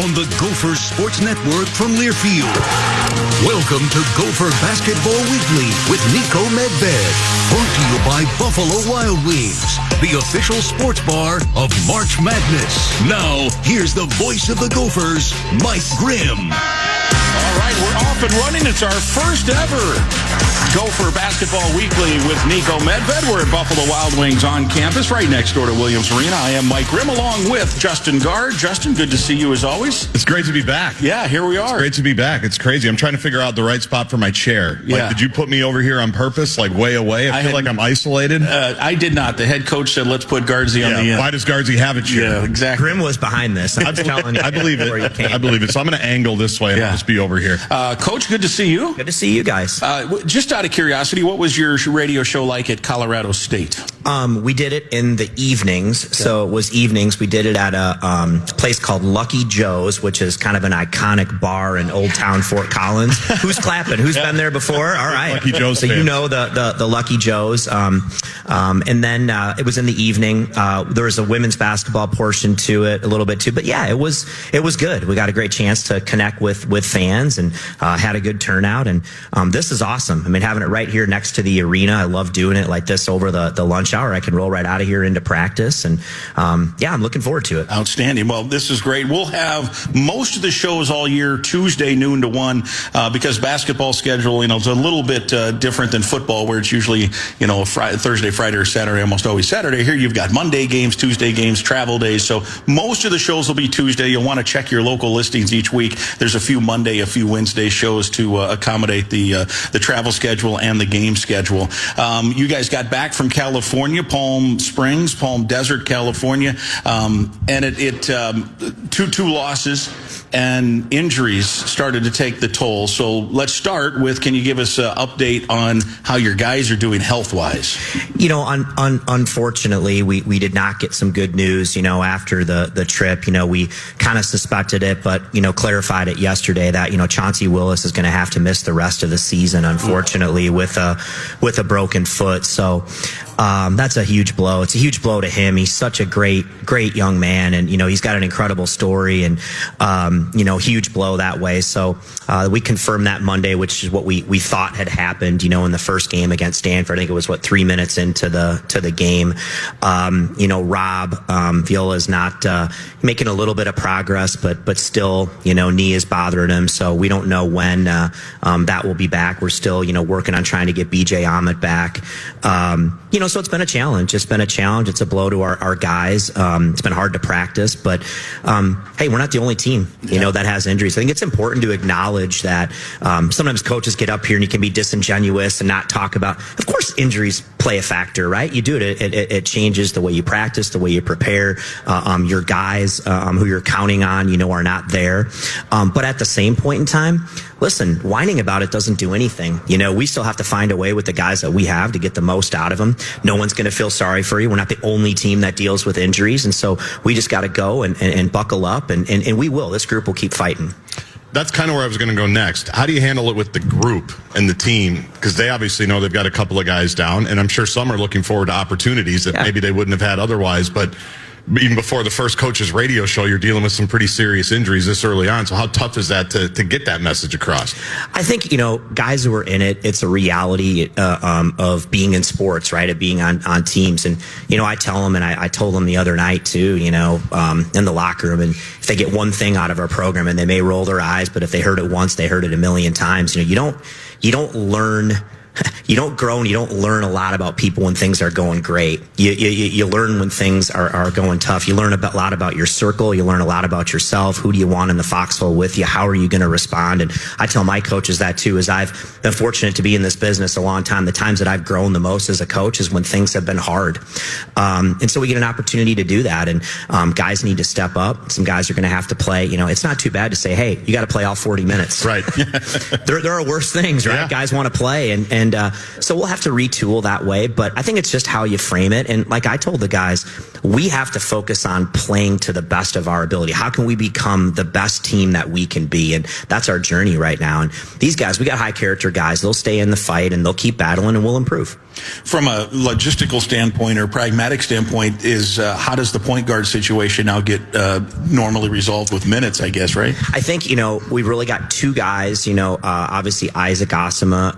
on the Gophers Sports Network from Learfield. Welcome to Gopher Basketball Weekly with Niko Medved. Brought to you by Buffalo Wild Wings, the official sports bar of March Madness. Now, here's the voice of the Gophers, Mike Grimm. All right, we're off and running. It's our first ever Gopher Basketball Weekly with Niko Medved. We're at Buffalo Wild Wings on campus, right next door to Williams Arena. I am Mike Grimm, along with Justin Gard. Justin, good to see you as always. It's great to be back. Yeah, here we are. It's great to be back. It's crazy. I'm trying to figure out the right spot for my chair. Yeah. Did you put me over here on purpose, like way away? I feel like I'm isolated. I did not. The head coach said, let's put Gardsey on the... Why does Gardsey have a chair? Yeah, exactly. Grimm was behind this. I'm telling you. I believe it. I believe it. So I'm going to angle this way and just be over here. Coach, good to see you. Good to see you guys. Just out of curiosity, what was your radio show like at Colorado State? We did it in the evenings. Okay. So it was evenings. We did it at a place called Lucky Joe's, which is kind of an iconic bar in Old Town Fort Collins. Who's clapping? Who's been there before? All right. Lucky Joe's. So fans. You know the Lucky Joe's. And then it was in the evening. There was a women's basketball portion to it a little bit too. But yeah, it was good. We got a great chance to connect with fans and had a good turnout. And this is awesome. I mean, having it right here next to the arena. I love doing it like this over the lunch hour. I can roll right out of here into practice. And yeah, I'm looking forward to it. Outstanding. Well, this is great. We'll have most of the shows all year, Tuesday, noon to 1, because basketball schedule, is a little bit different than football, where it's usually, Thursday, Friday, or Saturday, almost always Saturday. Here you've got Monday games, Tuesday games, travel days. So most of the shows will be Tuesday. You'll want to check your local listings each week. There's a few Monday, a few Wednesday shows to accommodate the travel schedule and the game schedule. You guys got back from California, Palm Springs, Palm Desert, California, and two losses and injuries started to take the toll. So let's start with, can you give us an update on how your guys are doing health-wise? Unfortunately, we did not get some good news, after the trip. We kind of suspected it, but, clarified it yesterday that, Chauncey Willis is going to have to miss the rest of the season, unfortunately, with a broken foot. So that's a huge blow. It's a huge blow to him. He's such a great young man, and he's got an incredible story, and huge blow that way. So we confirmed that Monday, which is what we thought had happened, in the first game against Stanford. I think it was 3 minutes into the game. Rob Viola is not making a little bit of progress, but still, knee is bothering him. So we don't know when that will be back. We're still, working on trying to get BJ Ahmed back. So it's been a challenge. It's a blow to our guys. It's been hard to practice, but hey, we're not the only team, that has injuries. I think it's important to acknowledge that sometimes coaches get up here and you can be disingenuous and not talk about, of course, injuries play a factor, right? You do it. It changes the way you practice, the way you prepare. Your guys who you're counting on, are not there. But at the same point in time, listen, whining about it doesn't do anything. We still have to find a way with the guys that we have to get the most out of them. No one's going to feel sorry for you. We're not the only team that deals with injuries. And so we just got to go and buckle up, and we will. This group will keep fighting. That's kind of where I was going to go next. How do you handle it with the group and the team? Because they obviously know they've got a couple of guys down, and I'm sure some are looking forward to opportunities that maybe they wouldn't have had otherwise. But even before the first coach's radio show, you're dealing with some pretty serious injuries this early on. So how tough is that to get that message across? I think, guys who are in it, it's a reality of being in sports, right? Of being on teams. And, I tell them, and I told them the other night too, in the locker room, and if they get one thing out of our program, and they may roll their eyes, but if they heard it once, they heard it a million times. You don't learn. You don't grow and you don't learn a lot about people when things are going great. You learn when things are going tough. You learn a lot about your circle. You learn a lot about yourself. Who do you want in the foxhole with you? How are you going to respond? And I tell my coaches that too, as I've been fortunate to be in this business a long time. The times that I've grown the most as a coach is when things have been hard. And so we get an opportunity to do that. And guys need to step up. Some guys are going to have to play. It's not too bad to say, hey, you got to play all 40 minutes. Right. there are worse things, right? Yeah. Guys want to play. And so we'll have to retool that way, but I think it's just how you frame it. And like I told the guys, we have to focus on playing to the best of our ability. How can we become the best team that we can be? And that's our journey right now. And these guys, we got high character guys. They'll stay in the fight and they'll keep battling, and we'll improve. From a logistical standpoint or pragmatic standpoint, is how does the point guard situation now get normally resolved with minutes, I guess, right? I think, we've really got two guys, obviously Isaac Osama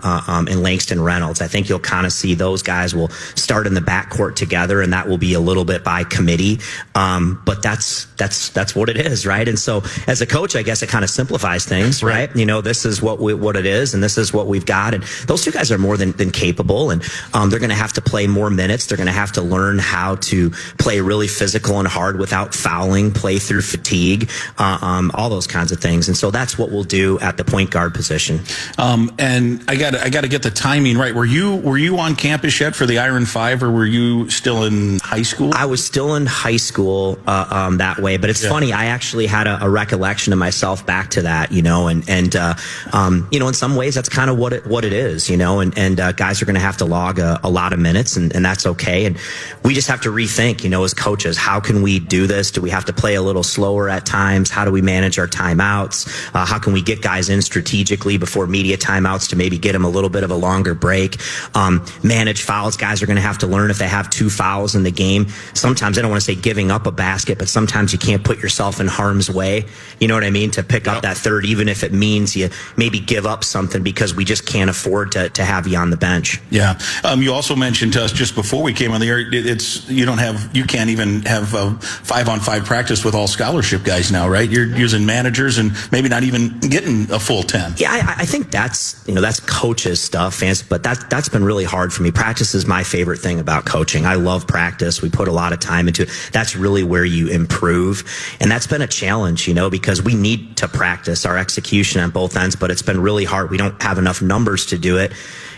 and Langston Reynolds. I think you'll kind of see those guys will start in the backcourt together, and that will be a little bit by committee. But that's what it is, right? And so as a coach, I guess it kind of simplifies things, right? This is what it is, and this is what we've got. And those two guys are more than capable, and they're going to have to play more minutes. They're going to have to learn how to play really physical and hard without fouling, play through fatigue, all those kinds of things. And so that's what we'll do at the point guard position. And I got to get the timing right. Were you on campus yet for the Iron 5, or were you still in high school? I was still in high school that way, but it's funny. I actually had a recollection of myself back to that, and in some ways that's kind of what it is, and guys are going to have to log a lot of minutes, and that's okay. And we just have to rethink, as coaches, how can we do this? Do we have to play a little slower at times? How do we manage our timeouts? How can we get guys in strategically before media timeouts to maybe get them a little bit of a longer break? Manage fouls. Guys are going to have to learn if they have 2 fouls in the game. Sometimes I don't want to say giving up a basket, but sometimes you can't put yourself in harm's way. You know what I mean? To pick up that third, even if it means you maybe give up something because we just can't afford to have you on the bench. Yeah. You also mentioned to us just before we came on the air, you can't even have 5-on-5 practice with all scholarship guys now, right? You're using managers and maybe not even getting a full 10. Yeah, I think that's coaches stuff, fans, but that's been really hard for me. Practice is my favorite thing about coaching. I love practice. We put a lot of time into it. That's really where you improve. And that's been a challenge, because we need to practice our execution on both ends, but it's been really hard. We don't have enough numbers to do it.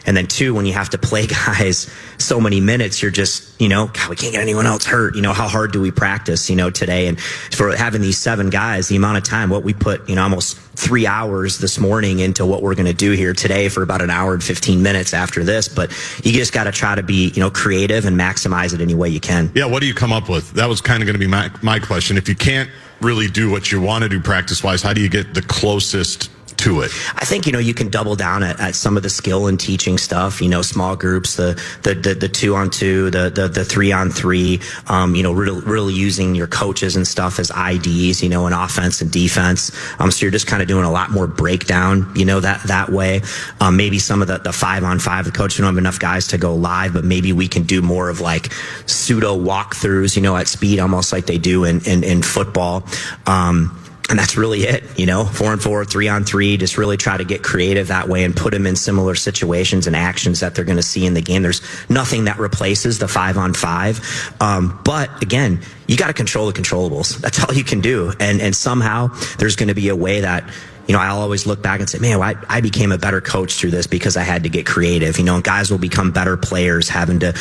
And then two, when you have to play guys so many minutes, you're just, God, we can't get anyone else hurt. How hard do we practice, today? And for having these 7 guys, the amount of time, what we put, almost 3 hours this morning into what we're going to do here today for about an hour and 15 minutes after this. But you just got to try to be, creative and maximize it any way you can. Yeah. What do you come up with? That was kind of going to be my question. If you can't really do what you want to do practice-wise, how do you get the closest to it? I think, you can double down at some of the skill and teaching stuff, small groups, the 2-on-2, the 3-on-3, really using your coaches and stuff as IDs, in offense and defense. So you're just kind of doing a lot more breakdown, that way. Maybe some of the 5-on-5, the coach, don't have enough guys to go live, but maybe we can do more of like pseudo walkthroughs, at speed, almost like they do in football. And that's really it, 4-on-4, 3-on-3, just really try to get creative that way and put them in similar situations and actions that they're going to see in the game. There's nothing that replaces the 5-on-5. But again, you got to control the controllables. That's all you can do. And somehow there's going to be a way that, I'll always look back and say, man, I became a better coach through this because I had to get creative, and guys will become better players having to,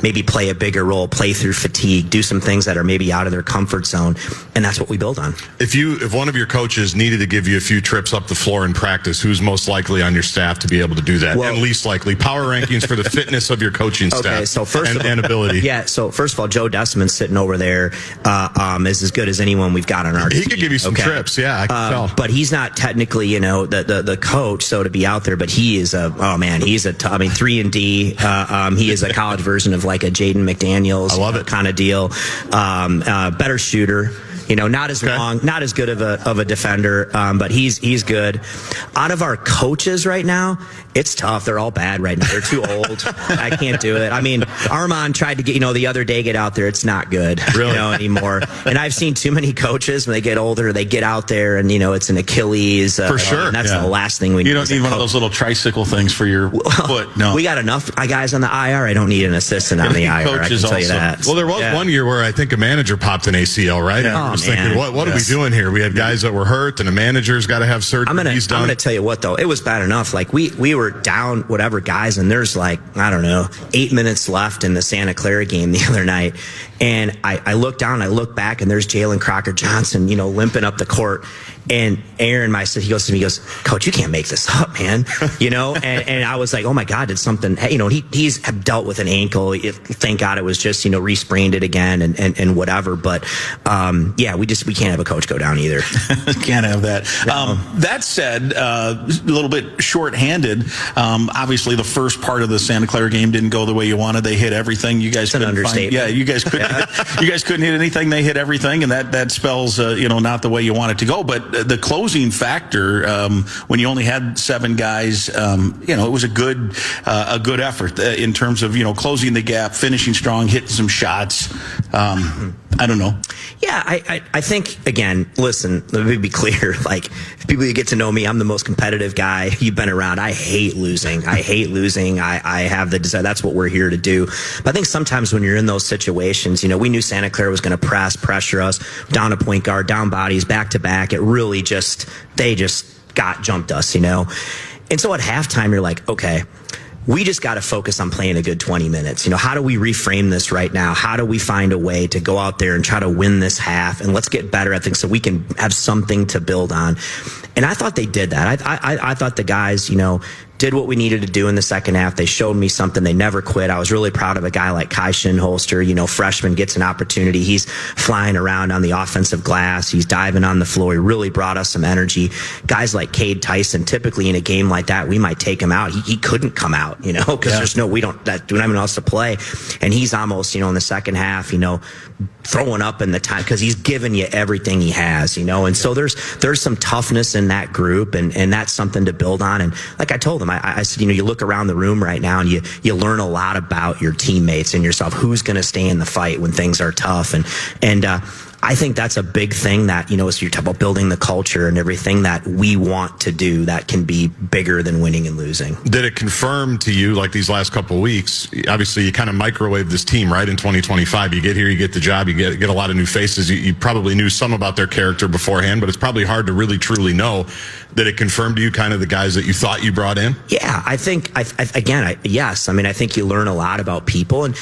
maybe play a bigger role, play through fatigue, do some things that are maybe out of their comfort zone. And that's what we build on. If one of your coaches needed to give you a few trips up the floor in practice, who's most likely on your staff to be able to do that? And least likely? Power rankings for the fitness of your coaching staff. Okay, so first and ability. Yeah, so first of all, Joe Desmond's sitting over there is as good as anyone we've got on our team. He could give you some trips, yeah, I can tell. But he's not technically, the coach, so to be out there, but he is 3-and-D. He is a college version of like a Jaden McDaniels kind of deal. Better shooter. Not as long, not as good of a defender, but he's good. Out of our coaches right now, it's tough. They're all bad right now. They're too old. I can't do it. I mean, Armand tried to get, the other day get out there. It's not good, anymore. And I've seen too many coaches when they get older, they get out there and, it's an Achilles. For sure. And that's the last thing we need. You don't need one of those little tricycle things for your foot. No. We got enough guys on the IR. I don't need an assistant on the IR. I can tell you that. Well, there was one year where I think a manager popped an ACL, right? Yeah. I was thinking, what are we doing here? We had guys that were hurt, and a manager's got to have surgery. I'm going to tell you what, though. It was bad enough. Like, we were down whatever guys, and there's 8 minutes left in the Santa Clara game the other night. And I look down, I look back, and there's Jalen Crocker Johnson, limping up the court. And Aaron, he goes to me, Coach, you can't make this up, man. And I was like, oh my God, did something, he's dealt with an ankle. Thank God it was just, re-sprained it again and whatever. But, yeah, we can't have a coach go down either. Can't have that. That said, a little bit short-handed. Obviously, the first part of the Santa Clara game didn't go the way you wanted. They hit everything. You guys couldn't find. Yeah, you guys couldn't. You guys couldn't hit anything. They hit everything, and that spells not the way you want it to go. But the closing factor, when you only had 7 guys, it was a good effort in terms of closing the gap, finishing strong, hitting some shots. I don't know. Yeah, I think, again, listen, let me be clear. Like, people who get to know me, I'm the most competitive guy you've been around. I hate losing. I have the desire. That's what we're here to do. But I think sometimes when you're in those situations, we knew Santa Clara was going to pressure us, down a point guard, down bodies, back to back. It really they jumped us, And so at halftime, you're like, okay, we just got to focus on playing a good 20 minutes. How do we reframe this right now? How do we find a way to go out there and try to win this half? And let's get better at things so we can have something to build on. And I thought they did that. I thought the guys, did what we needed to do in the second half. They showed me something. They never quit. I was really proud of a guy like Kai Shinholster. Freshman gets an opportunity. He's flying around on the offensive glass. He's diving on the floor. He really brought us some energy. Guys like Cade Tyson, typically in a game like that, we might take him out. He couldn't come out, because we don't have anyone else to play. And he's almost, in the second half, throwing up in the time because he's given you everything he has, And so there's some toughness in that group, and that's something to build on. And like I told him, I said, you look around the room right now and you learn a lot about your teammates and yourself, who's going to stay in the fight when things are tough. And I think that's a big thing that, as you talk about building the culture and everything that we want to do that can be bigger than winning and losing. Did it confirm to you, like these last couple of weeks, obviously you kind of microwave this team, right, in 2025? You get here, you get the job, you get a lot of new faces. You probably knew some about their character beforehand, but it's probably hard to really truly know. Did it confirm to you kind of the guys that you thought you brought in? Yeah, I think, yes. I mean, I think you learn a lot about people and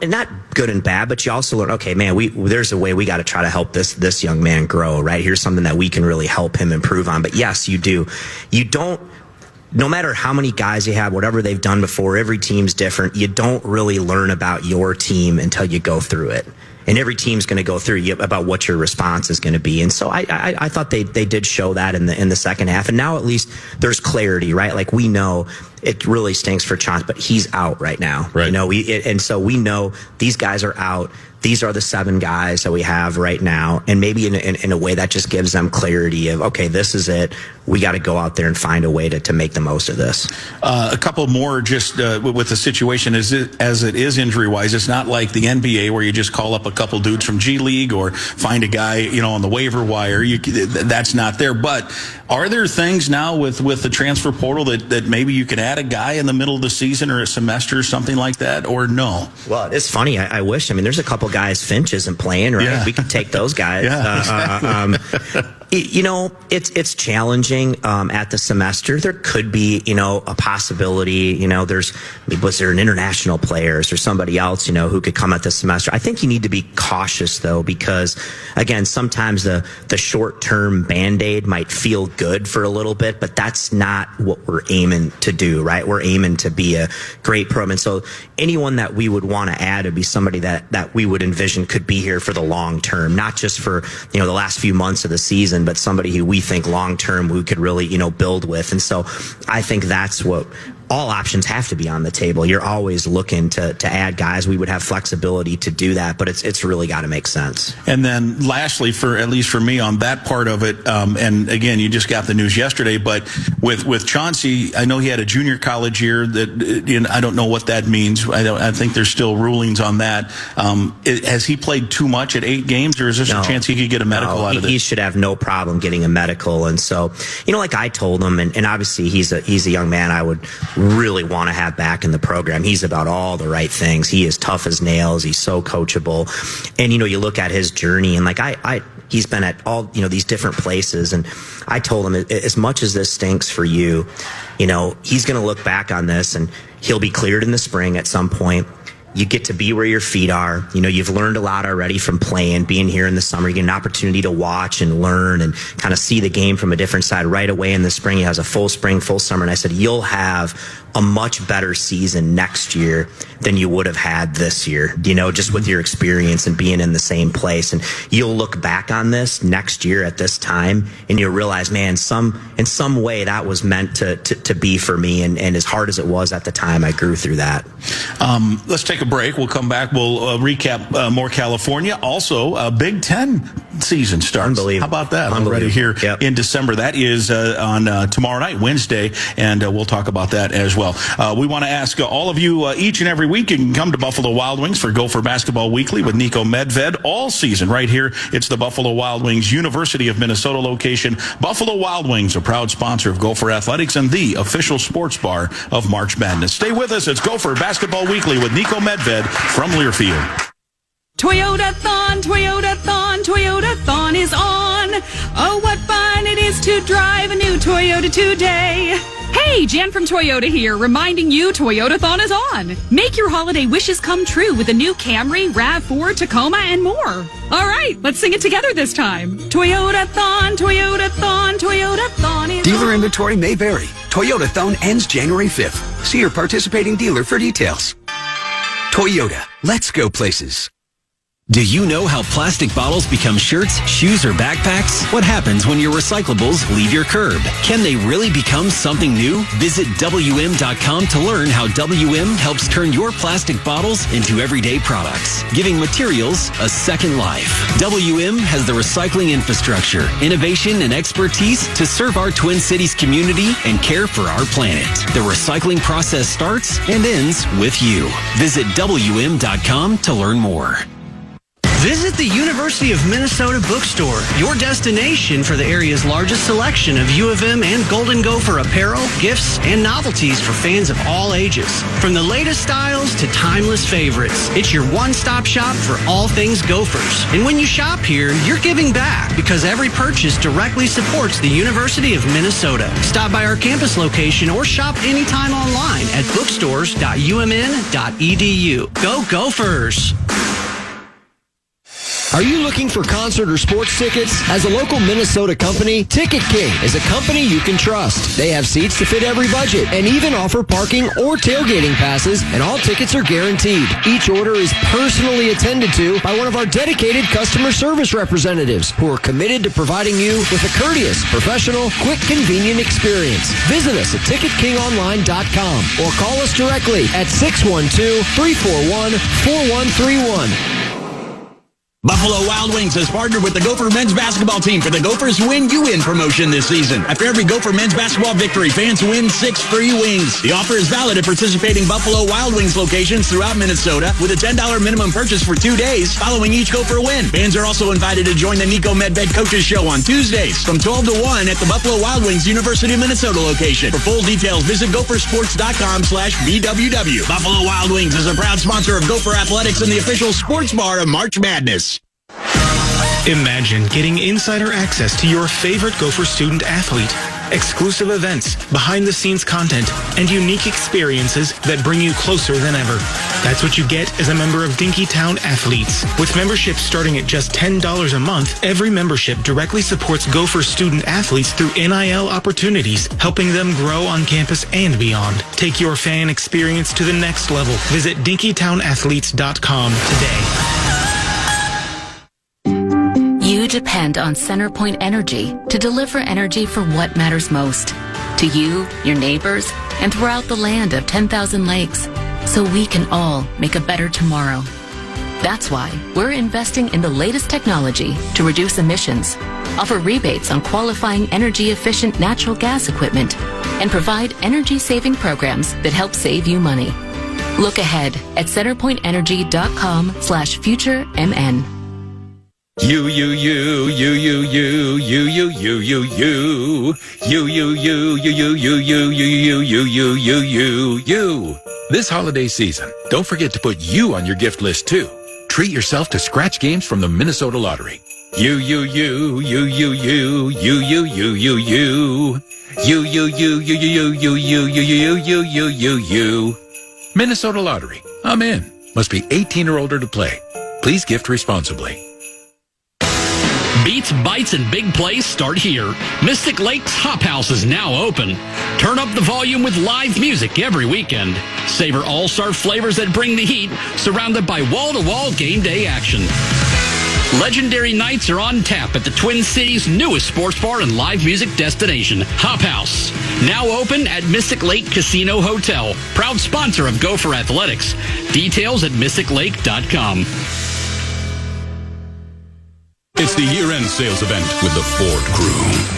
not good and bad, but you also learn, okay, man, there's a way we got to try to help this young man grow, right? Here's something that we can really help him improve on. But yes, you do. You don't, no matter how many guys you have, whatever they've done before, every team's different. You don't really learn about your team until you go through it. And every team's going to go through about what your response is going to be. And so I thought they did show that in the second half. And now at least there's clarity, right? Like we know it really stinks for Chance, but he's out right now. Right. And so we know these guys are out. These are the 7 guys that we have right now. And maybe in a way that just gives them clarity of, okay, this is it. We got to go out there and find a way to make the most of this. A couple more just with the situation as it is injury-wise. It's not like the NBA where you just call up a couple dudes from G League or find a guy, on the waiver wire. That's not there. But are there things now with the transfer portal that maybe you could add a guy in the middle of the season or a semester or something like that, or no? Well, it's funny. I wish. I mean, there's a couple guys Finch isn't playing, right? Yeah. We can take those guys. Yeah. It's challenging at the semester. There could be, a possibility, was there an international player or somebody else, who could come at the semester? I think you need to be cautious though, because again, sometimes the short-term Band-Aid might feel good for a little bit, but that's not what we're aiming to do, right? We're aiming to be a great program. And so anyone that we would want to add would be somebody that we would envision could be here for the long term, not just for, the last few months of the season, but somebody who we think long term we could really, build with. And so I think that's what all options have to be on the table. You're always looking to add guys. We would have flexibility to do that, but it's really got to make sense. And then lastly, at least for me on that part of it, and again, you just got the news yesterday, but with Chauncey, I know he had a junior college year that I don't know what that means. I think there's still rulings on that. Has he played too much at 8 games, or is there a chance he could get a medical out of it? He should have no problem getting a medical. And so, like I told him, and obviously he's a young man I would really want to have back in the program. He's about all the right things. He is tough as nails. He's so coachable. And, you look at his journey and he's been at all, these different places. And I told him, as much as this stinks for you, he's going to look back on this and he'll be cleared in the spring at some point. You get to be where your feet are. You've learned a lot already from playing, being here in the summer. You get an opportunity to watch and learn and kind of see the game from a different side right away in the spring. He has a full spring, full summer. And I said, you'll have a much better season next year than you would have had this year, just with your experience and being in the same place. And you'll look back on this next year at this time and you'll realize, man, in some way that was meant to be for me. And as hard as it was at the time, I grew through that. Let's take a break. We'll come back. We'll recap more California. Also, Big Ten season starts. Unbelievable. How about that? Already here in December. That is on tomorrow night, Wednesday, and we'll talk about that as well. We want to ask all of you each and every week, you can come to Buffalo Wild Wings for Gopher Basketball Weekly with Niko Medved all season right here. It's the Buffalo Wild Wings University of Minnesota location. Buffalo Wild Wings, a proud sponsor of Gopher Athletics and the official sports bar of March Madness. Stay with us. It's Gopher Basketball Weekly with Niko Medved from Learfield. Toyota-thon, Toyota-thon, Toyota-thon is on. Oh, what fun it is to drive a new Toyota today. Hey, Jan from Toyota here, reminding you Toyota-thon is on. Make your holiday wishes come true with the new Camry, RAV4, Tacoma, and more. All right, let's sing it together this time. Toyota-thon, Toyota-thon, Toyota-thon is Dealer on. inventory may vary. Toyota-thon ends January 5th. See your participating dealer for details. Toyota, let's go places. Do you know how plastic bottles become shirts, shoes, or backpacks? What happens when your recyclables leave your curb? Can they really become something new? Visit WM.com to learn how WM helps turn your plastic bottles into everyday products, giving materials a second life. WM has the recycling infrastructure, innovation, and expertise to serve our Twin Cities community and care for our planet. The recycling process starts and ends with you. Visit WM.com to learn more. Visit the University of Minnesota Bookstore, your destination for the area's largest selection of U of M and Golden Gopher apparel, gifts, and novelties for fans of all ages. From the latest styles to timeless favorites, it's your one-stop shop for all things Gophers. And when you shop here, you're giving back because every purchase directly supports the University of Minnesota. Stop by our campus location or shop anytime online at bookstores.umn.edu. Go Gophers! Are you looking for concert or sports tickets? As a local Minnesota company, Ticket King is a company you can trust. They have seats to fit every budget and even offer parking or tailgating passes, and all tickets are guaranteed. Each order is personally attended to by one of our dedicated customer service representatives who are committed to providing you with a courteous, professional, quick, convenient experience. Visit us at TicketKingOnline.com or call us directly at 612-341-4131. Buffalo Wild Wings has partnered with the Gopher men's basketball team for the Gophers Win You Win promotion this season. After every Gopher men's basketball victory, fans win 6 free wings. The offer is valid at participating Buffalo Wild Wings locations throughout Minnesota with a $10 minimum purchase for 2 days following each Gopher win. Fans are also invited to join the Niko Medved Coaches Show on Tuesdays from 12 to 1 at the Buffalo Wild Wings University of Minnesota location. For full details, visit gophersports.com/BWW. Buffalo Wild Wings is a proud sponsor of Gopher Athletics and the official sports bar of March Madness. Imagine getting insider access to your favorite Gopher student athlete. Exclusive events, behind-the-scenes content, and unique experiences that bring you closer than ever. That's what you get as a member of Dinkytown Athletes. With memberships starting at just $10 a month, every membership directly supports Gopher student athletes through NIL opportunities, helping them grow on campus and beyond. Take your fan experience to the next level. Visit DinkytownAthletes.com today. You depend on CenterPoint Energy to deliver energy for what matters most to you, your neighbors, and throughout the land of 10,000 lakes, so we can all make a better tomorrow. That's why we're investing in the latest technology to reduce emissions, offer rebates on qualifying energy-efficient natural gas equipment, and provide energy-saving programs that help save you money. Look ahead at centerpointenergy.com/futuremn. You. This holiday season, don't forget to put you on your gift list too. Treat yourself to scratch games from the Minnesota Lottery. You. Minnesota Lottery. I'm in. Must be 18 or older to play. Please gift responsibly. Beats, bites, and big plays start here. Mystic Lake's Hop House is now open. Turn up the volume with live music every weekend. Savor all-star flavors that bring the heat, surrounded by wall-to-wall game day action. Legendary nights are on tap at the Twin Cities' newest sports bar and live music destination, Hop House. Now open at Mystic Lake Casino Hotel, proud sponsor of Gopher Athletics. Details at mysticlake.com. It's the year-end sales event with the Ford crew.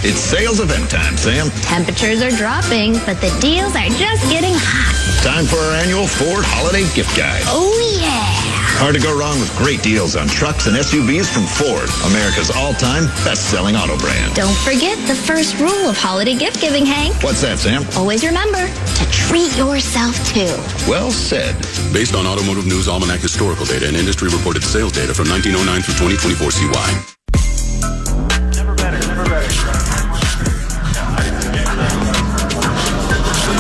It's sales event time, Sam. Temperatures are dropping, but the deals are just getting hot. Time for our annual Ford Holiday Gift Guide. Oh, yeah. Hard to go wrong with great deals on trucks and SUVs from Ford, America's all-time best-selling auto brand. Don't forget the first rule of holiday gift giving, Hank. What's that, Sam? Always remember to treat yourself, too. Well said. Based on Automotive News Almanac historical data and industry-reported sales data from 1909 through 2024 CY.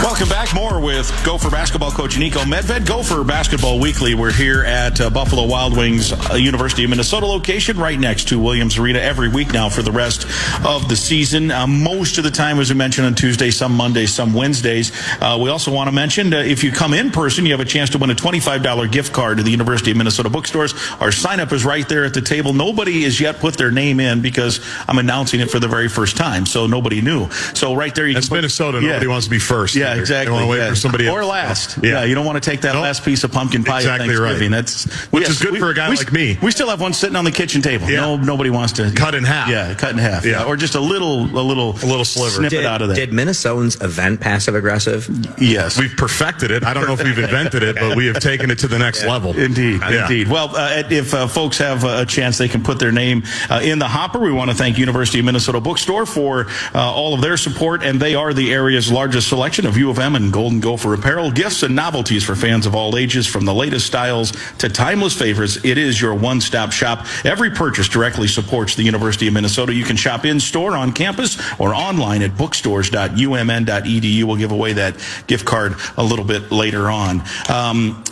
Welcome back. More with Gopher basketball coach Niko Medved. Gopher Basketball Weekly. We're here at Buffalo Wild Wings University of Minnesota location right next to Williams Arena every week now for the rest of the season. Most of the time, as we mentioned, on Tuesdays, some Mondays, some Wednesdays. We also want to mention if you come in person, you have a chance to win a $25 gift card to the University of Minnesota bookstores. Our sign-up is right there at the table. Nobody has yet put their name in because I'm announcing it for the very first time, so nobody knew. So right there, you That's can put, Minnesota. Nobody wants to be first. Yeah, exactly. They want to wait for somebody else. Or last. Yeah, you don't want to take that last piece of pumpkin pie exactly at Thanksgiving. Right. Which is good for a guy like me. We still have one sitting on the kitchen table. Yeah. Nobody wants to cut in half. Yeah, cut in half. Yeah, or just a little sliver. snippet out of that. Did Minnesotans event passive aggressive? Yes, we've perfected it. I don't know if we've invented it, but we have taken it to the next level. Indeed. Well, if folks have a chance, they can put their name in the hopper. We want to thank University of Minnesota Bookstore for all of their support, and they are the area's largest selection of U of M and Golden Gopher apparel, gifts, and novelties for fans of all ages. From the latest styles to timeless favorites, it is your one-stop shop. Every purchase directly supports the University of Minnesota. You can shop in-store, on campus, or online at bookstores.umn.edu. We'll give away that gift card a little bit later on.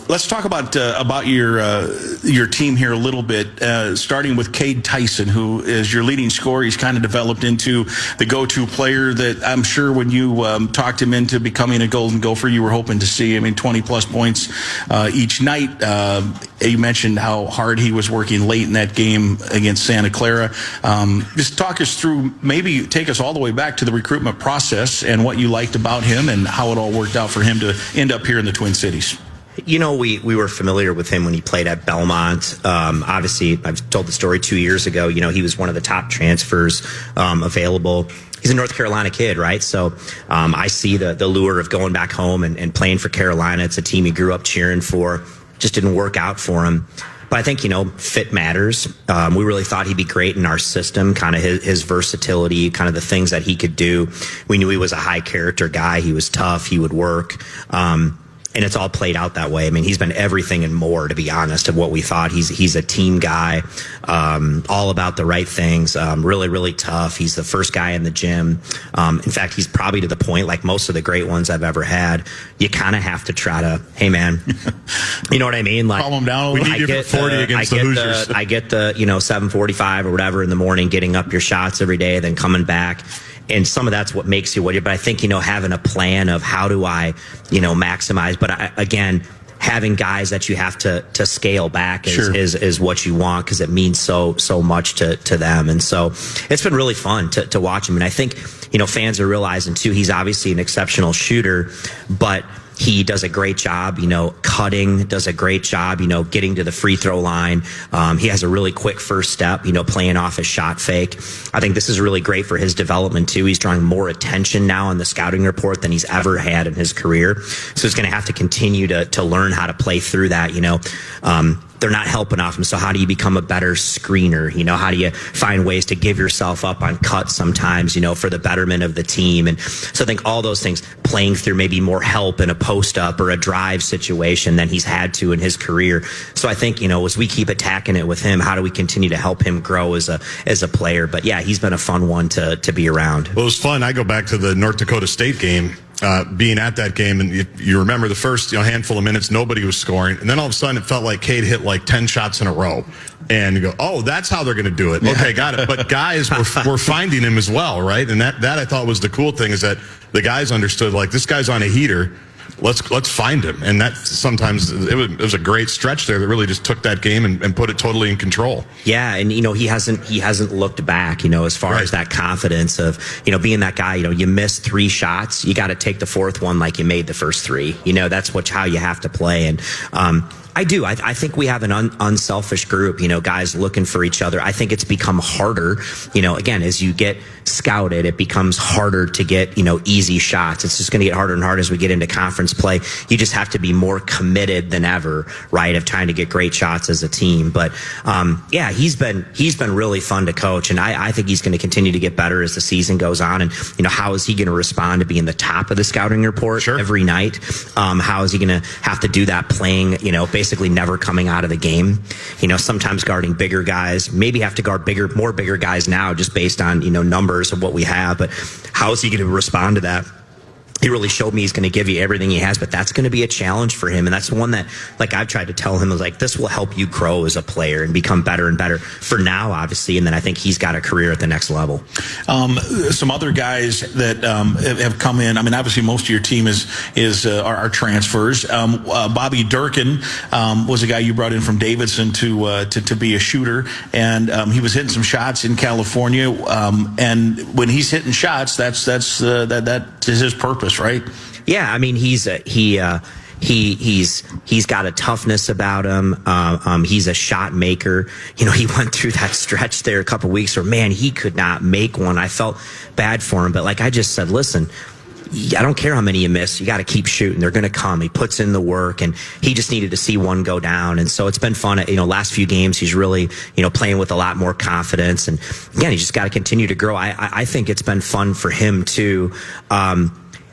Let's talk about your team here a little bit, starting with Cade Tyson, who is your leading scorer. He's kind of developed into the go-to player that I'm sure when you talked him into becoming a Golden Gopher, you were hoping to see. I mean, 20-plus points each night. You mentioned how hard he was working late in that game against Santa Clara. Just talk us through, maybe take us all the way back to the recruitment process and what you liked about him and how it all worked out for him to end up here in the Twin Cities. You know, we were familiar with him when he played at Belmont. Obviously, I've told the story 2 years ago. You know, he was one of the top transfers available. He's a North Carolina kid, right? So I see the lure of going back home and playing for Carolina. It's a team he grew up cheering for. Just didn't work out for him. But I think, you know, fit matters. We really thought he'd be great in our system, kind of his versatility, kind of the things that he could do. We knew he was a high character guy. He was tough. He would work. And it's all played out that way. I mean, he's been everything and more, to be honest, of what we thought. He's a team guy, all about the right things, really, really tough. He's the first guy in the gym. In fact, he's probably to the point, like most of the great ones I've ever had, you kind of have to try to, hey, man, you know what I mean? Like, calm him down a little. We need you for 40 against the Hoosiers. I get the, 7:45 or whatever in the morning, getting up your shots every day, then coming back. And some of that's what makes you what you, but I think, having a plan of how do I, maximize, but again, having guys that you have to scale back is what you want, because it means so much to them. And so it's been really fun to watch him. And I think, fans are realizing too, he's obviously an exceptional shooter, but he does a great job, cutting, does a great job, getting to the free throw line. He has a really quick first step, playing off his shot fake. I think this is really great for his development too. He's drawing more attention now on the scouting report than he's ever had in his career. So he's going to have to continue to learn how to play through that, they're not helping off him. So how do you become a better screener? How do you find ways to give yourself up on cuts sometimes, for the betterment of the team? And so I think all those things, playing through maybe more help in a post up or a drive situation than he's had to in his career. So I think, as we keep attacking it with him, how do we continue to help him grow as a player? But yeah, he's been a fun one to be around. Well, it was fun. I go back to the North Dakota State game. being at that game, and you remember the first handful of minutes, nobody was scoring, and then all of a sudden it felt like Cade hit like 10 shots in a row, and you go, oh, that's how they're going to do it. Okay, got it. But guys were finding him as well, right? And that I thought was the cool thing, is that the guys understood, like, this guy's on a heater. Let's find him. And that sometimes it was a great stretch there that really just took that game and put it totally in control. Yeah, and he hasn't looked back, as far as that confidence of, being that guy. You miss 3 shots, you got to take the 4th one like you made the first 3. That's how you have to play. And I think we have an unselfish group, guys looking for each other. I think it's become harder, again, as you get scouted, it becomes harder to get, easy shots. It's just going to get harder and harder as we get into conference play. You just have to be more committed than ever, right, of trying to get great shots as a team. But, he's been really fun to coach, and I think he's going to continue to get better as the season goes on. And, how is he going to respond to being the top of the scouting report every night? How is he going to have to do that playing, basically never coming out of the game, sometimes guarding bigger guys, maybe have to guard more bigger guys now just based on, numbers of what we have. But how is he going to respond to that? He really showed me he's going to give you everything he has, but that's going to be a challenge for him. And that's one that, like, I've tried to tell him, is like, this will help you grow as a player and become better and better for now, obviously. And then I think he's got a career at the next level. Some other guys that have come in, obviously most of your team are transfers. Bobby Durkin was a guy you brought in from Davidson to be a shooter. And he was hitting some shots in California. And when he's hitting shots, that is his purpose, right? Yeah, he's got a toughness about him. He's a shot maker. He went through that stretch there a couple of weeks where, man, he could not make one. I felt bad for him, but like I just said, listen, I don't care how many you miss. You got to keep shooting. They're going to come. He puts in the work, and he just needed to see one go down. And so it's been fun. Last few games, he's really, playing with a lot more confidence. And again, he just got to continue to grow. I think it's been fun for him too.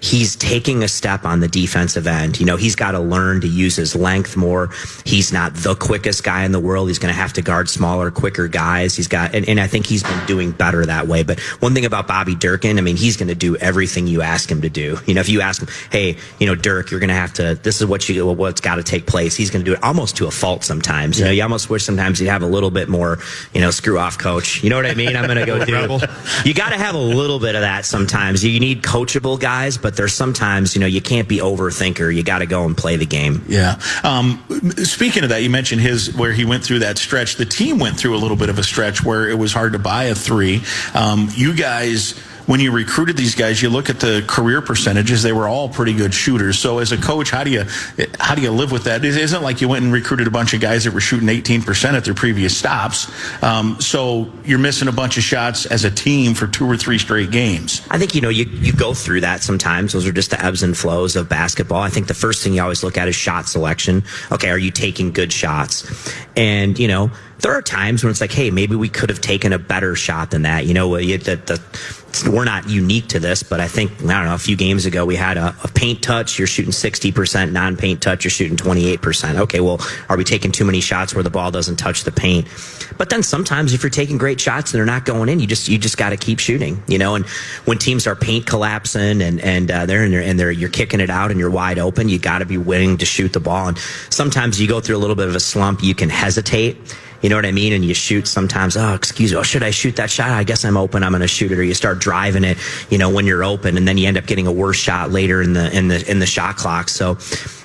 He's taking a step on the defensive end. He's got to learn to use his length more. He's not the quickest guy in the world. He's going to have to guard smaller, quicker guys. And I think he's been doing better that way. But one thing about Bobby Durkin, he's going to do everything you ask him to do. If you ask him, hey, Dirk, you're going to have to, this is what's got to take place. He's going to do it almost to a fault sometimes. You almost wish sometimes you'd have a little bit more, screw off, coach. You know what I mean? I'm going to go do. You got to have a little bit of that sometimes. You need coachable guys, but there's sometimes, you can't be overthinker. You got to go and play the game. Yeah. Speaking of that, you mentioned where he went through that stretch. The team went through a little bit of a stretch where it was hard to buy a 3. You guys, when you recruited these guys, you look at the career percentages, they were all pretty good shooters. So as a coach, how do you live with that? It isn't like you went and recruited a bunch of guys that were shooting 18% at their previous stops. So you're missing a bunch of shots as a team for 2 or 3 straight games. I think, you go through that sometimes. Those are just the ebbs and flows of basketball. I think the first thing you always look at is shot selection. Okay, are you taking good shots? And, there are times when it's like, hey, maybe we could have taken a better shot than that. We're not unique to this, but I think, a few games ago we had a paint touch, you're shooting 60%, non-paint touch, you're shooting 28%. Okay, well, are we taking too many shots where the ball doesn't touch the paint? But then sometimes if you're taking great shots and they're not going in, you just got to keep shooting, and when teams are paint collapsing and you're kicking it out and you're wide open, you got to be willing to shoot the ball. And sometimes you go through a little bit of a slump, you can hesitate. You know what I mean? And you shoot sometimes, should I shoot that shot? I guess I'm open, I'm going to shoot it. Or you start driving it, when you're open, and then you end up getting a worse shot later in the shot clock. So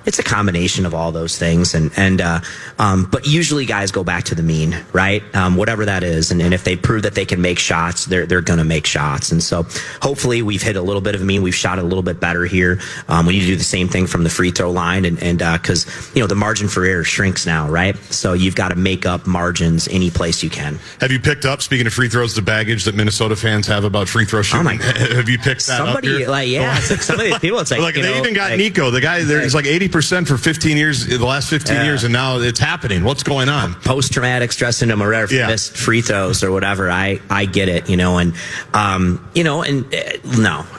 it's a combination of all those things. But usually guys go back to the mean, right? Whatever that is. And if they prove that they can make shots, they're going to make shots. And so hopefully we've hit a little bit of a mean. We've shot a little bit better here. We need to do the same thing from the free throw line. And because, the margin for error shrinks now, right? So you've got to make up margins any place you can. Have you picked up, speaking of free throws, the baggage that Minnesota fans have about free throw shooting? Oh my God. Have you picked that up here? It's like some of these people, it's like, they even got Niko, the guy there is like 80% for 15 years, the last 15 years, and now it's happening. What's going on? Post-traumatic stress syndrome or whatever, missed free throws or whatever. I get it,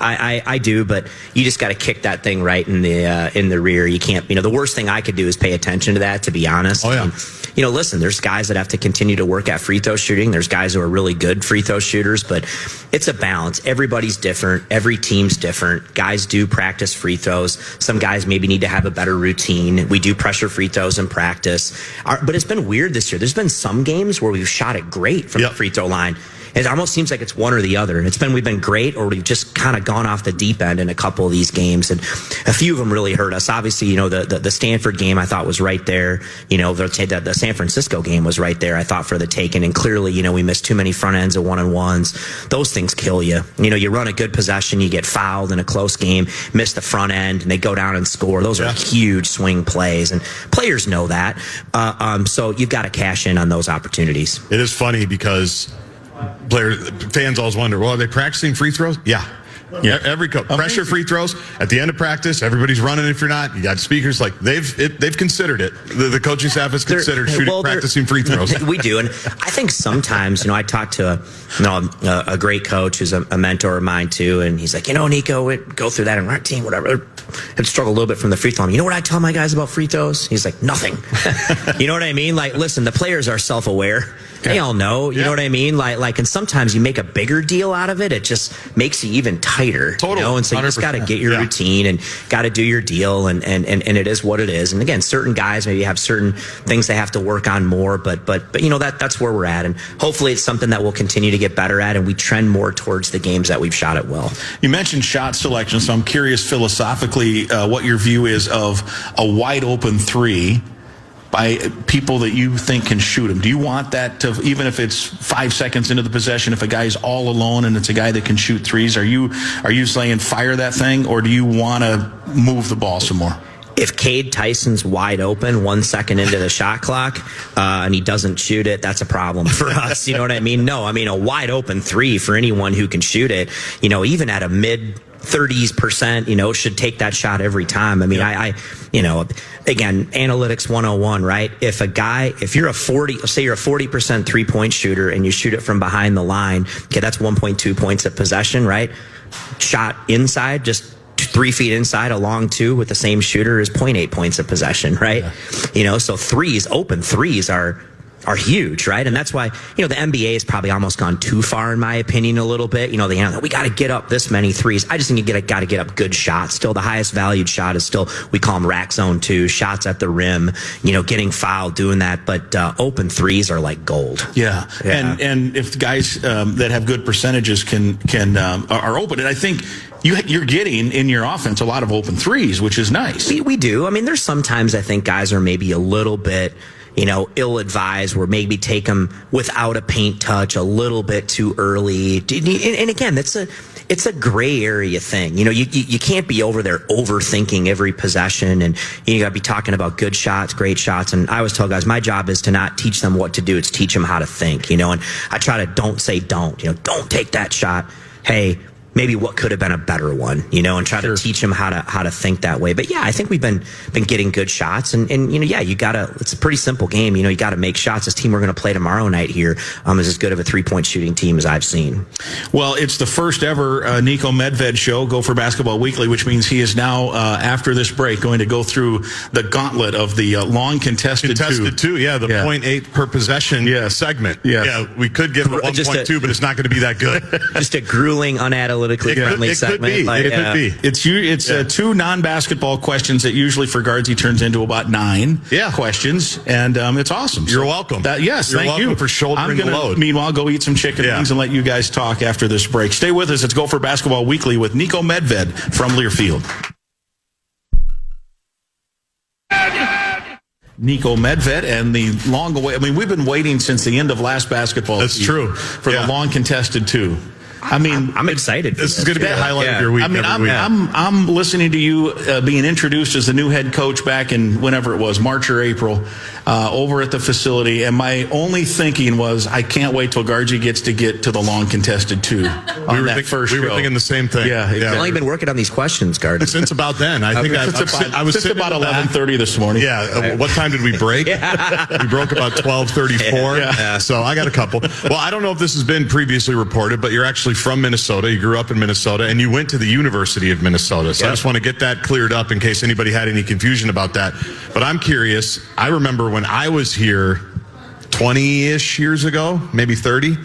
I do, but you just got to kick that thing right in the rear. You can't, the worst thing I could do is pay attention to that, to be honest. Oh, yeah. listen, there's guys that have to continue to work at free throw shooting. There's guys who are really good free throw shooters, but it's a balance. Everybody's different. Every team's different. Guys do practice free throws. Some guys maybe need to have a better routine. We do pressure free throws in practice. But it's been weird this year. There's been some games where we've shot it great from the free throw line. It almost seems like it's one or the other. We've been great, or we've just kind of gone off the deep end in a couple of these games, and a few of them really hurt us. Obviously, the Stanford game I thought was right there. The San Francisco game was right there, I thought, for the taking, and clearly, we missed too many front ends of 1-on-1s. Those things kill you. You run a good possession, you get fouled in a close game, miss the front end, and they go down and score. Those are huge swing plays, and players know that. So you've got to cash in on those opportunities. It is funny because fans always wonder, well, are they practicing free throws? Yeah. Every pressure free throws at the end of practice, everybody's running. If you're not, you got speakers like they've considered it. The coaching staff has considered practicing free throws. We do, and I think sometimes I talked to a great coach who's a mentor of mine too, and he's like, Niko, we go through that in our team, whatever. I'd struggle a little bit from the free throw line. You know what I tell my guys about free throws? He's like, nothing. You know what I mean? Like, listen, the players are self-aware. They all know, you know what I mean? Like, and sometimes you make a bigger deal out of it. It just makes you even tighter. Totally. And so you just got to get your routine and got to do your deal, and it is what it is. And again, certain guys maybe have certain things they have to work on more, but that's where we're at. And hopefully it's something that we'll continue to get better at, and we trend more towards the games that we've shot it well. You mentioned shot selection, so I'm curious philosophically what your view is of a wide open three by people that you think can shoot them. Do you want that to, even if it's 5 seconds into the possession, if a guy's all alone and it's a guy that can shoot threes, are you saying fire that thing, or do you want to move the ball some more? If Cade Tyson's wide open 1 second into the shot clock and he doesn't shoot it, that's a problem for us. You know what I mean? No, I mean, a wide open three for anyone who can shoot it, even at a mid 30%, should take that shot every time. I mean, again, analytics 101, right? If you're say you're a 40% 3-point shooter and you shoot it from behind the line, okay, that's 1.2 points of possession, right? Shot inside, just 3 feet inside, a long two with the same shooter is 0.8 points of possession, right? Yeah. So open threes are huge, right? And that's why, the NBA has probably almost gone too far, in my opinion, a little bit. We got to get up this many threes. I just think you got to get up good shots. Still, the highest valued shot is still, we call them rack zone 2, shots at the rim, getting fouled, doing that. But open threes are like gold. Yeah. And if guys that have good percentages are open, and I think you're getting in your offense a lot of open threes, which is nice. We do. I mean, there's sometimes I think guys are maybe a little bit ill-advised, where maybe take them without a paint touch a little bit too early. And again, it's a gray area thing. You can't be over there overthinking every possession, and you got to be talking about good shots, great shots. And I always tell guys, my job is to not teach them what to do. It's teach them how to think, and I try to don't take that shot. Hey, maybe what could have been a better one, and try to teach them how to think that way. But yeah, I think we've been getting good shots, and you gotta. It's a pretty simple game. You got to make shots. This team we're going to play tomorrow night here is as good of a 3-point shooting team as I've seen. Well, it's the first ever Niko Medved show, Gopher Basketball Weekly, which means he is now after this break going to go through the gauntlet of the long contested two. Yeah, the 0.8 per possession segment. Yeah, we could give it 1.2, but it's not going to be that good. Just a grueling, unanalytically friendly segment. It could be. It's 2 non-basketball questions that usually for guards he turns into about 9 questions, and it's awesome. You're welcome. Yes, You're thank welcome you for shouldering the load. Meanwhile, go eat some chicken wings and let you guys talk after this break. Stay with us. It's Gopher Basketball Weekly with Niko Medved from Learfield. Niko Medved and the long away. I mean, we've been waiting since the end of last basketball season. That's true. For the long contested 2. I mean, I'm excited. This is going to be a highlight of your week. I mean, I'm listening to you being introduced as the new head coach back in whenever it was, March or April, over at the facility, and my only thinking was, I can't wait till Gargi gets to get to the long contested 2. We were thinking the same thing. Yeah, exactly. I've only been working on these questions, Gargi. Since about then. I think I was since about 11:30 this morning. Yeah. What time did we break? We broke about 12:34. So I got a couple. Well, I don't know if this has been previously reported, but you're actually actually from Minnesota. You grew up in Minnesota, and you went to the University of Minnesota. So I just want to get that cleared up in case anybody had any confusion about that. But I'm curious. I remember when I was here 20-ish years ago, maybe 30,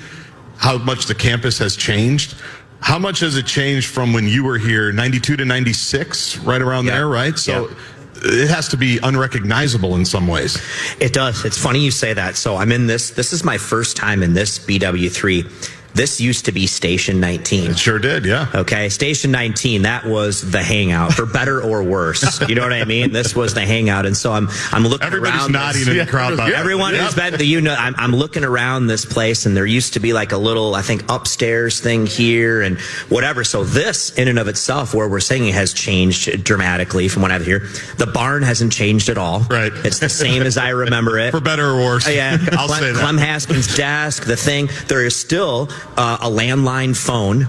how much the campus has changed. How much has it changed from when you were here, 92 to 96, right around there, right? So it has to be unrecognizable in some ways. It does. It's funny you say that. So I'm in this is my first time in this BW3. This used to be Station 19. It sure did, yeah. Okay, Station 19, that was the hangout, for better or worse. You know what I mean? This was the hangout, and so I'm looking Everybody's around. nodding in the crowd. Everyone who's been, I'm looking around this place, and there used to be like a little, I think, upstairs thing here and whatever. So this, in and of itself, where we're singing, has changed dramatically from when I was here. The barn hasn't changed at all. Right. It's the same as I remember it. For better or worse. Yeah. I'll say that. Clem Haskins' desk, the thing. There is still a landline phone,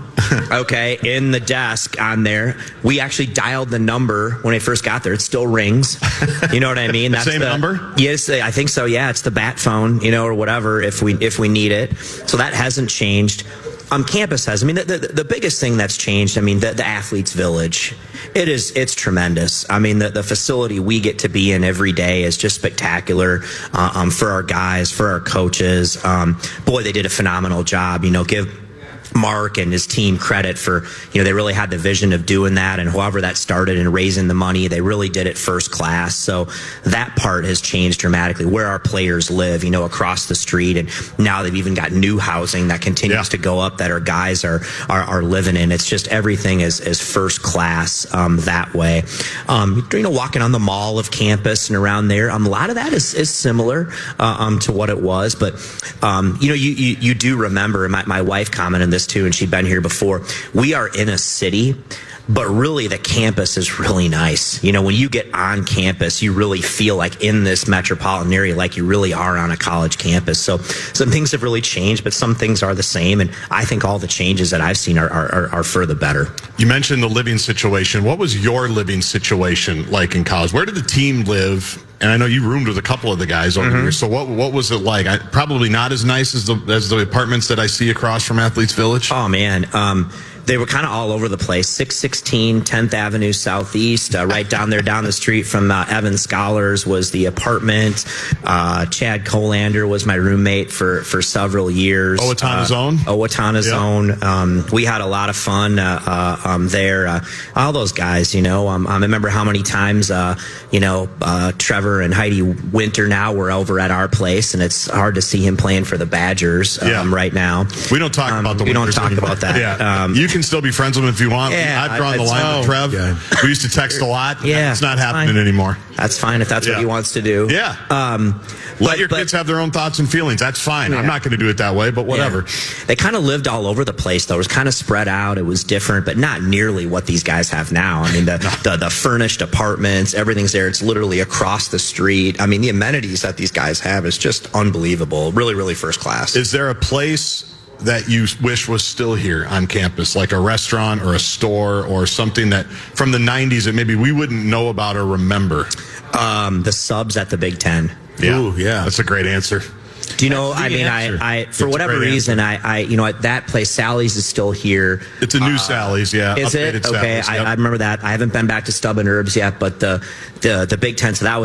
okay, in the desk on there. We actually dialed the number when I first got there. It still rings. You know what I mean? That's the same number? Yes, I think so. Yeah, it's the bat phone, or whatever if we need it. So that hasn't changed. Campus has. I mean, the biggest thing that's changed, the athletes' village. It's tremendous. I mean, the facility we get to be in every day is just spectacular for our guys, for our coaches. Boy, they did a phenomenal job. Give Mark and his team credit for, they really had the vision of doing that, and however that started and raising the money, they really did it first class. So that part has changed dramatically. Where our players live, across the street, and now they've even got new housing that continues to go up that our guys are living in. It's just everything is first class that way. Walking on the mall of campus and around there, a lot of that is similar to what it was, but you do remember, and my wife commented on this too, and she'd been here before. We are in a city, but really the campus is really nice. When you get on campus, you really feel like in this metropolitan area, like you really are on a college campus. So some things have really changed, but some things are the same. And I think all the changes that I've seen are for the better. You mentioned the living situation. What was your living situation like in college? Where did the team live? And I know you roomed with a couple of the guys over here. So what was it like? Probably not as nice as the apartments that I see across from Athletes Village. Oh man, they were kind of all over the place. 616 10th Avenue Southeast, right down there, down the street from Evan Scholars was the apartment. Chad Colander was my roommate for several years. Owatonna Zone? Owatonna Zone. We had a lot of fun there. All those guys, I remember how many times, Trevor and Heidi Winter now were over at our place, and it's hard to see him playing for the Badgers right now. We don't talk about the Winters. We don't talk about that. Yeah. You can still be friends with him if you want. I've drawn the line with Trev. Yeah. We used to text a lot. Yeah, it's not happening anymore. That's fine if that's what he wants to do. Yeah. Let your kids have their own thoughts and feelings. That's fine. I'm not going to do it that way, but whatever. They kind of lived all over the place, though. It was kind of spread out. It was different, but not nearly what these guys have now. The furnished apartments, everything's there. It's literally across the street. The amenities that these guys have is just unbelievable. Really, really first class. Is there a place that you wish was still here on campus, like a restaurant or a store or something that from the 90s that maybe we wouldn't know about or remember? The subs at the Big Ten. Yeah. Ooh, yeah. That's a great answer. Do you know, I for whatever reason, at that place, Sally's is still here. It's a new Sally's, yeah. Is it? Okay, I remember that. I haven't been back to Stub and Herbs yet, but the Big Ten, so that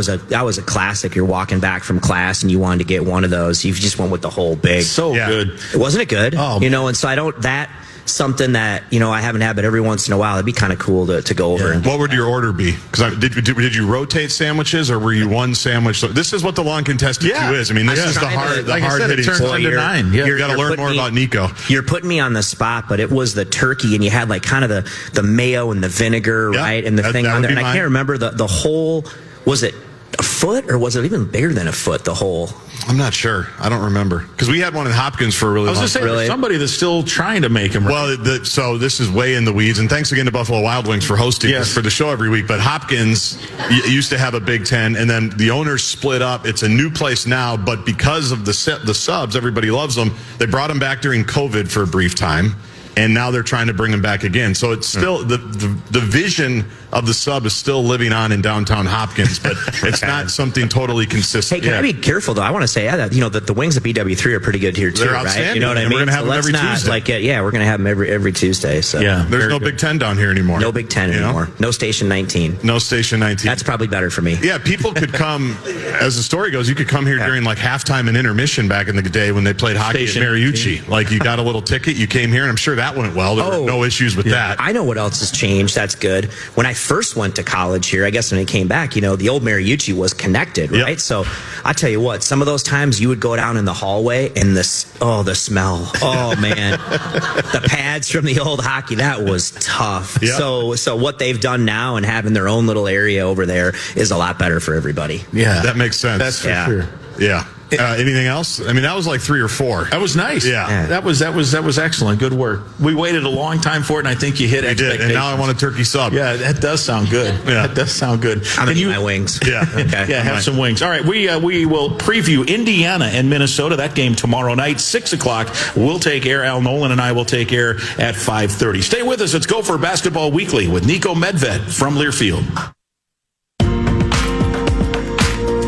was a classic. You're walking back from class and you wanted to get one of those. You just went with the whole big. So good. Wasn't it good? Oh, and so something that I haven't had, but every once in a while it'd be kind of cool to go over. And what would your order be? Because did you rotate sandwiches, or were you one sandwich? So this is what the long contested Q is. This is the hard hitting. You got to learn more about Niko. You're putting me on the spot, but it was the turkey, and you had like kind of the mayo and the vinegar, right, and the thing on there. And I can't remember the whole. Was it a foot, or was it even bigger than a foot? The whole. I'm not sure. I don't remember, because we had one in Hopkins for a really long time. I was going to say, there's somebody that's still trying to make them. Right. Well, so this is way in the weeds, and thanks again to Buffalo Wild Wings for hosting us for the show every week. But Hopkins used to have a Big Ten, and then the owners split up. It's a new place now, but because of the subs, everybody loves them. They brought them back during COVID for a brief time. and now they're trying to bring them back again. So it's still the vision of the sub is still living on in downtown Hopkins, but it's not something totally consistent. Hey, can I be careful though? I want to say that the wings at BW3 are pretty good here too, They're right? outstanding. You know what I mean? We're gonna have them every Tuesday. We're going to have them every Tuesday. So there's no Big Ten down here anymore. No Big Ten anymore. No Station 19. No Station 19. That's probably better for me. Yeah, people could come. As the story goes, you could come here during like halftime and intermission back in the day when they played hockey Station at Mariucci. Like you got a little ticket, you came here, and I'm sure that went well. There were no issues with that. I know what else has changed. That's good. When I first went to college here, I guess when I came back, the old Mariucci was connected, right? Yep. So I tell you what, some of those times you would go down in the hallway and the smell. Oh man, the pads from the old hockey, that was tough. Yep. So what they've done now and having their own little area over there is a lot better for everybody. Yeah, that makes sense. That's for sure. Yeah. Anything else? I mean, that was like 3 or 4. That was nice. Yeah. That was excellent. Good work. We waited a long time for it, and I think you hit expectations. And now I want a turkey sub. Yeah, that does sound good. Yeah, that does sound good. I'm gonna eat my wings. Yeah. Okay. Yeah, have some wings. All right, we will preview Indiana and Minnesota. That game tomorrow night, 6 o'clock. We'll take air. Al Nolan and I will take air at 5:30. Stay with us. It's Gopher Basketball Weekly with Niko Medved from Learfield.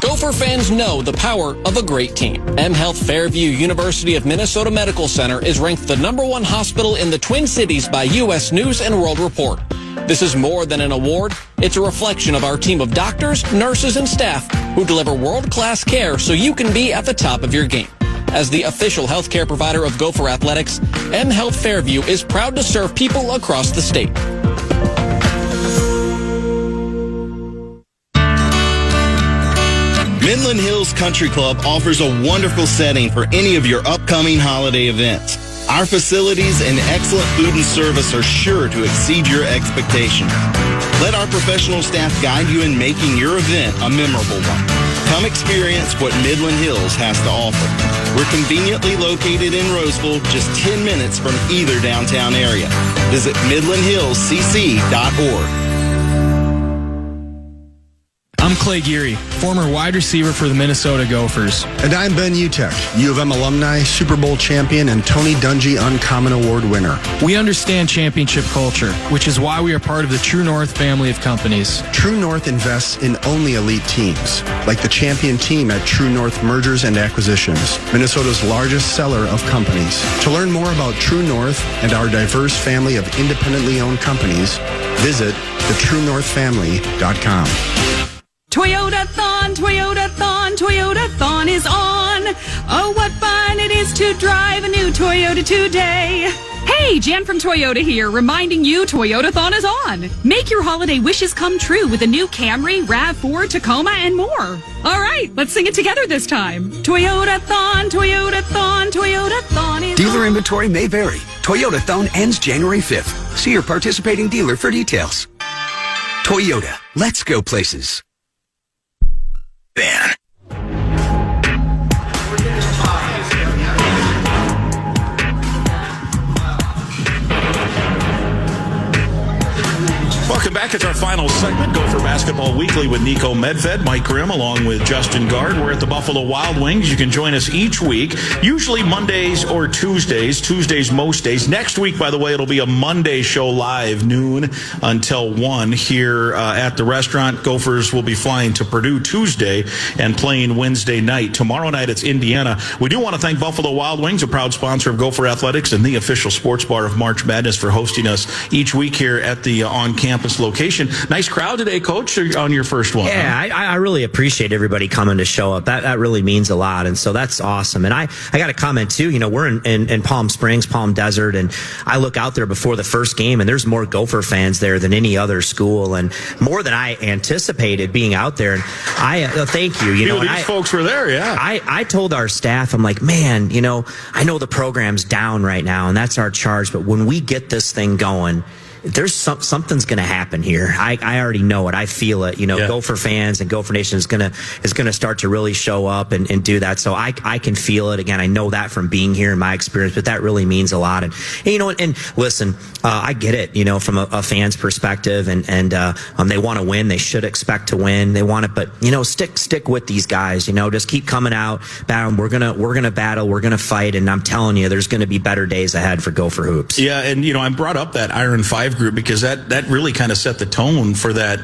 Gopher fans know the power of a great team. M Health Fairview University of Minnesota Medical Center is ranked the #1 hospital in the Twin Cities by U.S. News and World Report. This is more than an award. It's a reflection of our team of doctors, nurses, and staff who deliver world-class care so you can be at the top of your game. As the official healthcare provider of Gopher Athletics, M Health Fairview is proud to serve people across the state. Midland Hills Country Club offers a wonderful setting for any of your upcoming holiday events. Our facilities and excellent food and service are sure to exceed your expectations. Let our professional staff guide you in making your event a memorable one. Come experience what Midland Hills has to offer. We're conveniently located in Roseville, just 10 minutes from either downtown area. Visit midlandhillscc.org. I'm Clay Geary, former wide receiver for the Minnesota Gophers. And I'm Ben Utek, U of M alumni, Super Bowl champion, and Tony Dungy Uncommon Award winner. We understand championship culture, which is why we are part of the True North family of companies. True North invests in only elite teams, like the champion team at True North Mergers and Acquisitions, Minnesota's largest seller of companies. To learn more about True North and our diverse family of independently owned companies, visit thetruenorthfamily.com. Toyota-thon, Toyota-thon, Toyota-thon is on. Oh, what fun it is to drive a new Toyota today. Hey, Jan from Toyota here, reminding you Toyota-thon is on. Make your holiday wishes come true with a new Camry, RAV4, Tacoma, and more. All right, let's sing it together this time. Toyota-thon, Toyota-thon, Toyota-thon is Dealer on. inventory may vary. Toyota-thon ends January 5th. See your participating dealer for details. Toyota, let's go places. Ban. Welcome back. It's our final segment, Gopher Basketball Weekly with Niko Medved, Mike Grimm, along with Justin Gard. We're at the Buffalo Wild Wings. You can join us each week, usually Mondays or Tuesdays. Tuesdays most days. Next week, by the way, it'll be a Monday show live, noon until 1 here at the restaurant. Gophers will be flying to Purdue Tuesday and playing Wednesday night. Tomorrow night, it's Indiana. We do want to thank Buffalo Wild Wings, a proud sponsor of Gopher Athletics and the official sports bar of March Madness, for hosting us each week here at the on-campus location. Nice crowd today, Coach, on your first one. Yeah, huh? I really appreciate everybody coming to show up. That really means a lot, and so that's awesome. And I got a comment too. You know, we're in Palm Springs, Palm Desert, and I look out there before the first game, and there's more Gopher fans there than any other school, and more than I anticipated being out there. And I thank you. These folks were there. Yeah. I told our staff, I'm like, man, I know the program's down right now, and that's our charge, but when we get this thing going, there's something's going to happen here. I already know it. I feel it. Gopher fans and Gopher Nation is going to start to really show up and do that. So I can feel it. Again, I know that from being here in my experience, but that really means a lot. And listen, I get it, from a fan's perspective, and they want to win. They should expect to win. They want it, but stick with these guys. Just keep coming out, battle. We're gonna battle. We're gonna fight, and I'm telling you, there's gonna be better days ahead for Gopher hoops. Yeah, and I brought up that Iron 5 group because that really kind of set the tone for that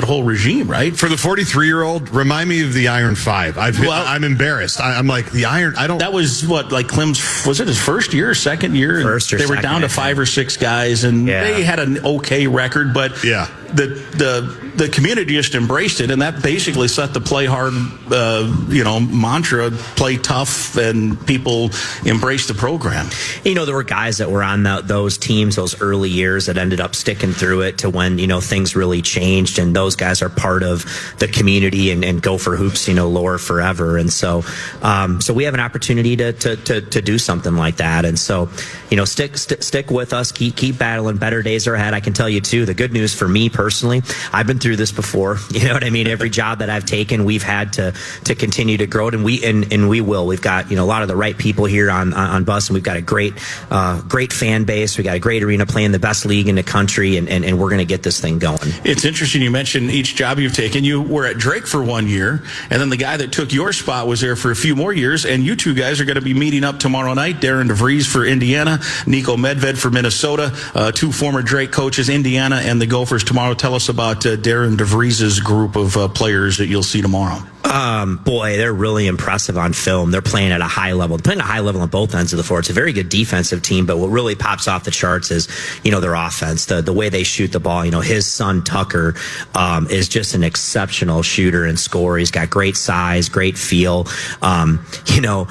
whole regime, right? For the 43-year-old, remind me of the Iron 5. I'm embarrassed. I'm like the Iron. I don't. That was what, like Clem's, was it his first year or second year? First or they were second, down to 5 or 6 guys, and they had an okay record, but the community just embraced it, and that basically set the play hard, mantra, play tough, and people embraced the program. There were guys that were on those teams those early years that ended up sticking through it to when, things really changed, and those guys are part of the community and Gopher hoops, lore forever. And so we have an opportunity to do something like that. And so, stick with us, keep battling. Better days are ahead. I can tell you too, the good news for me personally, I've been through this before. You know what I mean? Every job that I've taken, we've had to continue to grow it, and we will. We've got, a lot of the right people here on bus, and we've got a great fan base. We got a great arena playing the best league in the country, and we're going to get this thing going. It's interesting you mentioned each job you've taken. You were at Drake for 1 year, and then the guy that took your spot was there for a few more years, and you two guys are going to be meeting up tomorrow night. Darren DeVries for Indiana, Niko Medved for Minnesota, 2 former Drake coaches, Indiana and the Gophers tomorrow. Tell us about Darren DeVries' group of players that you'll see tomorrow. Boy, they're really impressive on film. They're playing at a high level. They're playing at a high level on both ends of the floor. It's a very good defensive team, but what really pops off the charts is, their offense, the way they shoot the ball. His son Tucker is just an exceptional shooter and scorer. He's got great size, great feel. He'll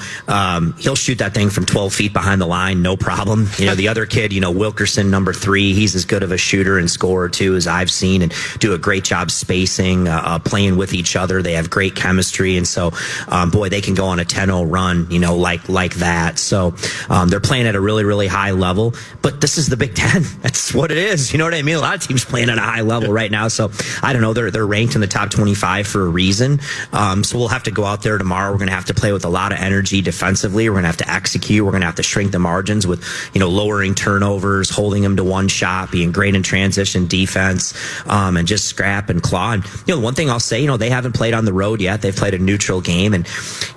shoot that thing from 12 feet behind the line, no problem. The other kid, Wilkerson, number 3, he's as good of a shooter and scorer too as I've seen, and do a great job spacing, playing with each other. They have great chemistry, and so they can go on a 10-0 run, like that. So they're playing at a really, really high level, but this is the Big Ten. That's what it is. You know what I mean? A lot of teams playing at a high level right now. So I don't know. They're ranked in the top 25 for a reason. So we'll have to go out there tomorrow. We're going to have to play with a lot of energy defensively. We're going to have to execute. We're going to have to shrink the margins with, lowering turnovers, holding them to one shot, being great in transition defense, and just scrap and claw. And, the one thing I'll say, they haven't played on the road yet. They've played a neutral game, and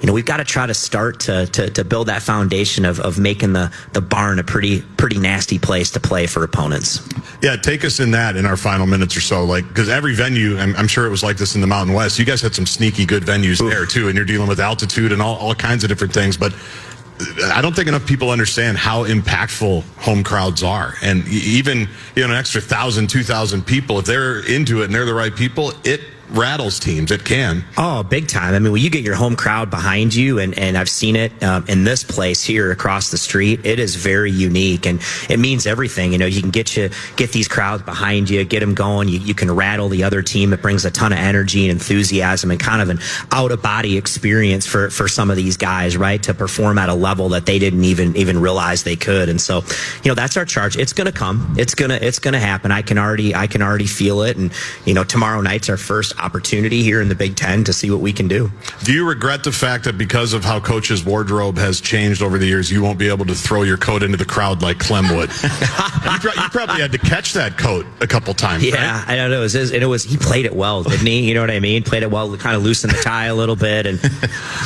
we've got to try to start to build that foundation of making the barn a pretty nasty place to play for opponents. Yeah, take us in that in our final minutes or so, because every venue, I'm sure it was like this in the Mountain West. You guys had some sneaky good venues there too, and you're dealing with altitude and all kinds of different things, but I don't think enough people understand how impactful home crowds are. And even, an extra 1,000, 2,000 people, if they're into it and they're the right people, it rattles teams. It can. Oh, big time. I mean, when you get your home crowd behind you, and I've seen it in this place here across the street, it is very unique, and it means everything. You can get these crowds behind you, get them going. You can rattle the other team. It brings a ton of energy and enthusiasm and kind of an out-of-body experience for some of these guys, right, to perform at a level that they didn't even realize they could. And so, that's our charge. It's going to come. It's going to happen. I can already feel it. And, tomorrow night's our first opportunity here in the Big Ten to see what we can do. Do you regret the fact that because of how Coach's wardrobe has changed over the years, you won't be able to throw your coat into the crowd like Clem would? you probably had to catch that coat a couple times, yeah, right? I don't know. It was he played it well, didn't he? You know what I mean? Played it well, kind of loosened the tie a little bit. And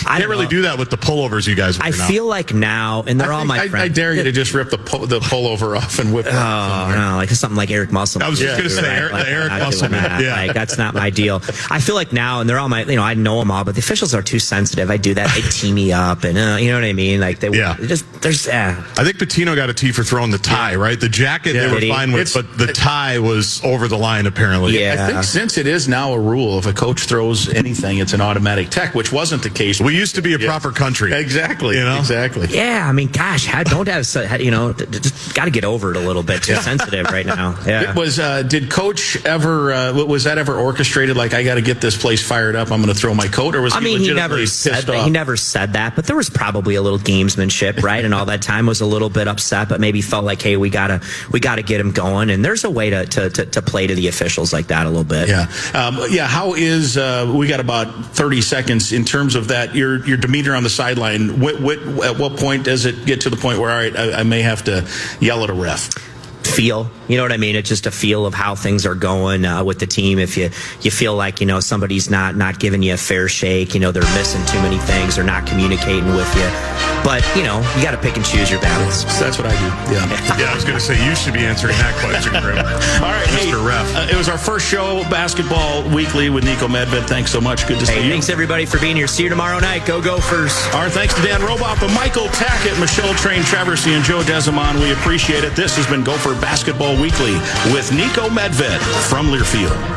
I can't really do that with the pullovers you guys wear. I feel like now, and they're all my friends. I dare you to just rip the pullover off and whip it. Oh, no, like something like Eric Musselman. I was just going to say Eric Musselman. Yeah. That's not my deal. I feel like now, and they're all my, I know them all, but the officials are too sensitive. I do that. They tee me up, and you know what I mean? Like, I think Patino got a tee for throwing the tie, right? The jacket they were fine with, but the tie was over the line, apparently. Yeah. I think since it is now a rule, if a coach throws anything, it's an automatic tech, which wasn't the case. We used to be a proper country. Exactly. Exactly. Yeah, I mean, gosh, don't have, just got to get over it a little bit. Too sensitive right now. Yeah. Did Coach ever, was that ever orchestrated? Like, like, I got to get this place fired up, I'm going to throw my coat? Or was he legitimately pissed off? He never said that, but there was probably a little gamesmanship, right? And all that time was a little bit upset, but maybe felt like, hey, we gotta get him going. And there's a way to play to the officials like that a little bit. Yeah. How is we got about 30 seconds in terms of that? Your demeanor on the sideline. At what point does it get to the point where, all right, I may have to yell at a ref? Feel, you know what I mean? It's just a feel of how things are going with the team. If you feel like, somebody's not giving you a fair shake, they're missing too many things, they're not communicating with you. But, you got to pick and choose your battles. That's what I do. Yeah. Yeah, I was going to say, you should be answering that question, Grim. All right, Mr. Ref. It was our first show, Basketball Weekly with Niko Medved. Thanks so much. Good to see you. Thanks, everybody, for being here. See you tomorrow night. Go Gophers. Our thanks to Dan Roboff, Michael Tackett, Michelle Train-Traversy, and Joe Desimon. We appreciate it. This has been Gopher Basketball Weekly with Niko Medved from Learfield.